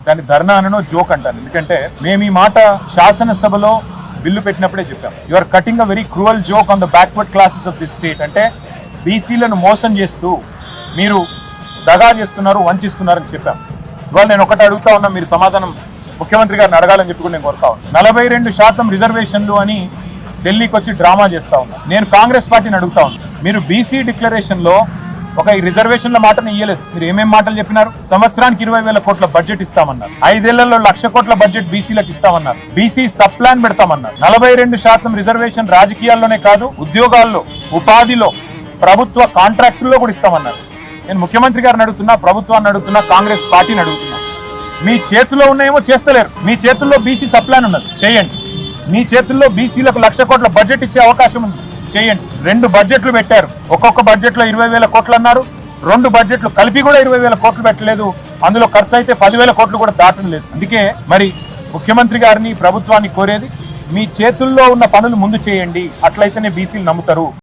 దాన్ని ధర్నా అనో జోక్ అంటాను. ఎందుకంటే మేము ఈ మాట శాసనసభలో బిల్లు పెట్టినప్పుడే చెప్పాం. You are cutting a very cruel joke on the backward classes of this state. అంటే బీసీలను మోసం చేస్తూ మీరు దగా చేస్తున్నారు, వంచిస్తున్నారని చెప్పాం. ఇవాళ నేను ఒకటి అడుగుతా ఉన్నా, మీరు సమాధానం ముఖ్యమంత్రి గారిని అడగాలని చెప్పి కూడా నేను కోరుతా ఉన్నా. 42% రిజర్వేషన్లు అని ఢిల్లీకి వచ్చి డ్రామా చేస్తా ఉన్నా. నేను కాంగ్రెస్ పార్టీని అడుగుతా ఉన్నా, మీరు బీసీ డిక్లరేషన్ లో ఒక ఈ రిజర్వేషన్ల మాటను ఇయ్యలేదు. మీరు ఏమేం మాటలు చెప్పినారు? సంవత్సరానికి 20,000 కోట్ల బడ్జెట్ ఇస్తామన్నారు. 5 ఏళ్లలో 1,00,000 కోట్ల బడ్జెట్ బీసీలకు ఇస్తామన్నారు. బీసీ సబ్ ప్లాన్ పెడతామన్నారు. 42% రిజర్వేషన్ రాజకీయాల్లోనే కాదు, ఉద్యోగాల్లో, ఉపాధిలో, ప్రభుత్వ కాంట్రాక్టుల్లో కూడా ఇస్తామన్నారు. నేను ముఖ్యమంత్రి గారిని అడుగుతున్నా, ప్రభుత్వాన్ని అడుగుతున్నా, కాంగ్రెస్ పార్టీని అడుగుతున్నా, మీ చేతిలో ఉన్నాయేమో చేస్తలేరు. మీ చేతుల్లో బీసీ సబ్ ప్లాన్ ఉన్నది, చేయండి. మీ చేతుల్లో బీసీలకు 1,00,000 కోట్ల బడ్జెట్ ఇచ్చే అవకాశం ఉంది, చేయండి. 2 బడ్జెట్లు పెట్టారు. ఒక్కొక్క బడ్జెట్ లో 20,000 కోట్లు అన్నారు. 2 బడ్జెట్లు కలిపి కూడా 20,000 కోట్లు పెట్టలేదు. అందులో ఖర్చు అయితే 10,000 కోట్లు కూడా దాటం లేదు. అందుకే మరి ముఖ్యమంత్రి గారిని, ప్రభుత్వాన్ని కోరేది, మీ చేతుల్లో ఉన్న పనులు ముందు చేయండి. అట్లయితేనే బీసీలు నమ్ముతారు.